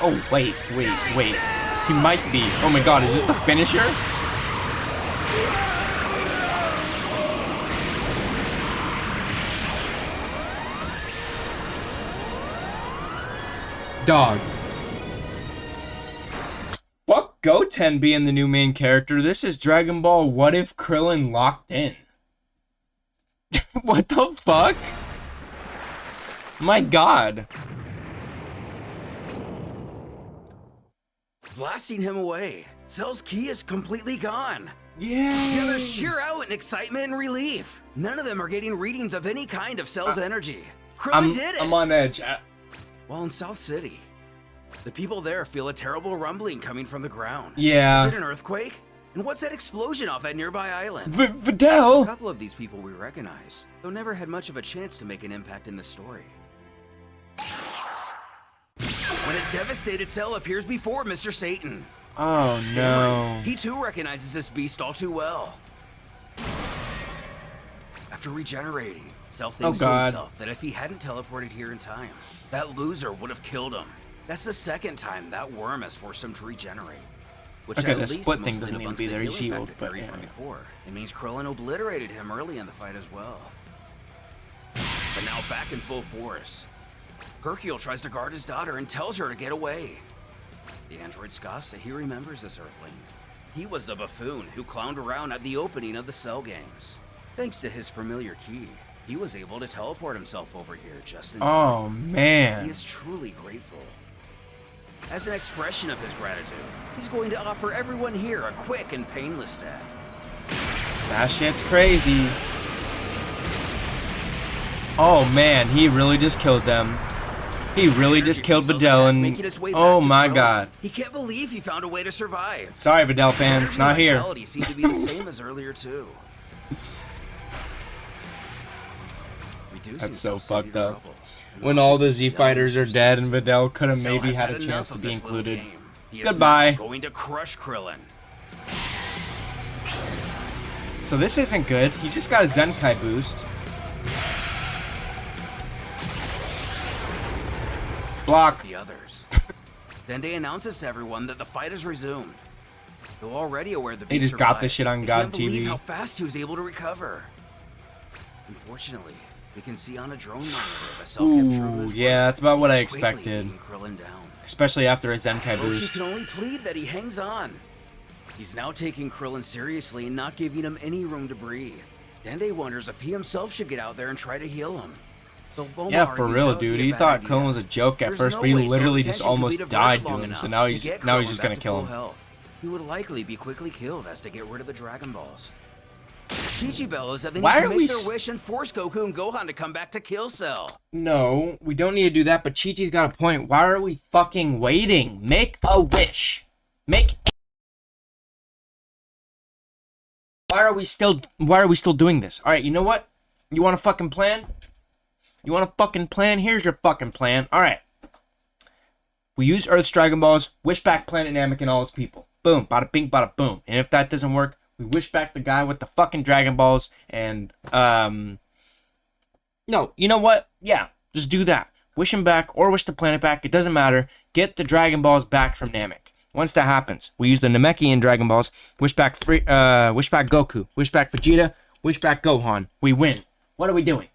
Oh, wait. He might be. Oh my god, is this the finisher? Dog. Fuck Goten being the new main character. This is Dragon Ball What If Krillen Locked In. What the fuck? My god. Blasting him away. Cell's key is completely gone. Yeah. The others cheer out in excitement and relief. None of them are getting readings of any kind of Cell's energy. Krillen did it! I'm on edge. While in South City, the people there feel a terrible rumbling coming from the ground. Yeah. Is it an earthquake? And what's that explosion off that nearby island? Videl! A couple of these people we recognize, though never had much of a chance to make an impact in the story. When a devastated Cell appears before Mr. Satan. Oh no. He too recognizes this beast all too well. After regenerating, Cell thinks to himself that if he hadn't teleported here in time, that loser would have killed him. That's the second time that worm has forced him to regenerate. Which okay, at the least split thing doesn't need to be their shield, but yeah. From before. It means Krillen obliterated him early in the fight as well. But now back in full force, Hercule tries to guard his daughter and tells her to get away. The android scoffs that he remembers this Earthling. He was the buffoon who clowned around at the opening of the Cell games. Thanks to his familiar key, He was able to teleport himself over here just in time. Oh, He man. is truly grateful. As an expression of his gratitude, he's going to offer everyone here a quick and painless death. That shit's crazy. Oh, man. He really just killed them. He really just killed Videl and... Oh, my God. He can't believe he found a way to survive. Sorry, Videl fans. His Not energy and here. vitality seemed to be the same as earlier, too. That's so fucked up. When all the Z fighters are dead and Videl could have maybe had a chance to be included. Goodbye. Going to crush Krillen. So this isn't good. He just got a Zenkai boost. Block. The others. Then they announces to everyone that the fight has resumed. Though already aware the They beast just got survived, this shit on they God can't believe TV. how fast he was able to recover. Unfortunately, we can see on a drone monitor that Cell kept true to Ooh, his yeah, word. that's about what I He's quickly expected. beating Krillen down. Especially after a Zenkai Roshi boost. can only plead that he hangs on. He's now taking Krillen seriously and not giving him any room to breathe. Dende wonders if he himself should get out there and try to heal him. Though Bulma Yeah, for argues real, that would dude. be a He bad thought idea. Krillin was a joke at There's first, no but he way Cell's literally just attention could be almost diverted died to long him. enough So now to he's get now he's Krillin just back gonna to kill full him. health. He would likely be quickly killed as to get rid of the Dragon Balls. Chi-Chi bellows that they Why need to are make we their s- wish and force Goku and Gohan to come back to kill Cell. No, we don't need to do that, but Chi-Chi's got a point. Why are we fucking waiting? Make a wish. Why are we still doing this? Alright, you know what? You want a fucking plan? You want a fucking plan? Here's your fucking plan. Alright. We use Earth's Dragon Balls, wish back Planet Namek and all its people. Boom, bada bing, bada boom. And if that doesn't work, we wish back the guy with the fucking Dragon Balls and, no, you know what? Yeah, just do that. Wish him back or wish the planet back. It doesn't matter. Get the Dragon Balls back from Namek. Once that happens, we use the Namekian Dragon Balls. Wish back Goku. Wish back Vegeta. Wish back Gohan. We win. What are we doing?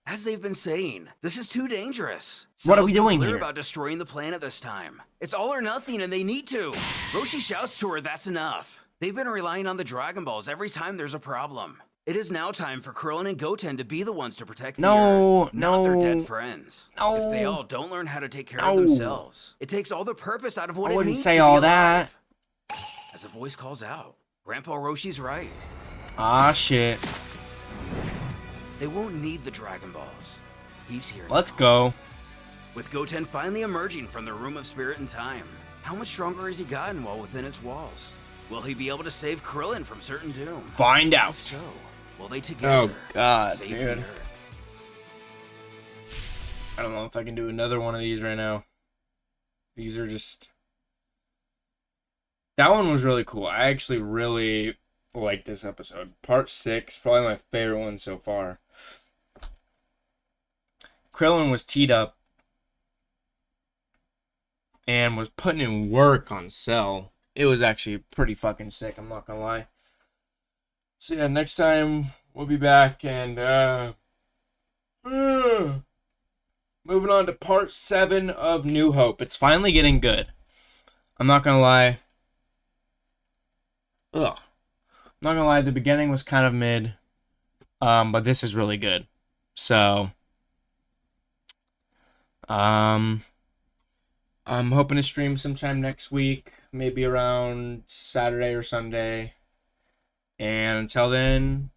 As they've been saying, this is too dangerous. What are we Cell's been doing clear here? about destroying the planet this time. It's all or nothing, and they need to. Roshi shouts to her, that's enough. They've been relying on the Dragon Balls every time there's a problem. It is now time for Krillen and Goten to be the ones to protect the Earth, not their dead friends. If they all don't learn how to take care of themselves, it takes all the purpose out of what I it wouldn't means say to all be that. alive. As a voice calls out, Grandpa Roshi's right. Ah, shit. They won't need the Dragon Balls. He's here Let's now. go. With Goten finally emerging from the Room of Spirit and Time, how much stronger has he gotten while within its walls? Will he be able to save Krillen from certain doom? Find out. If so, will they together God, save dude. the Earth? I don't know if I can do another one of these right now. These are just... That one was really cool. I actually really liked this episode. Part 6, probably my favorite one so far. Krillin was teed up and was putting in work on Cell. It was actually pretty fucking sick, I'm not gonna lie. So yeah, next time we'll be back and moving on to part 7 of New Hope. It's finally getting good. I'm not gonna lie. I'm not gonna lie, the beginning was kind of mid. But this is really good. So I'm hoping to stream sometime next week, maybe around Saturday or Sunday. And until then,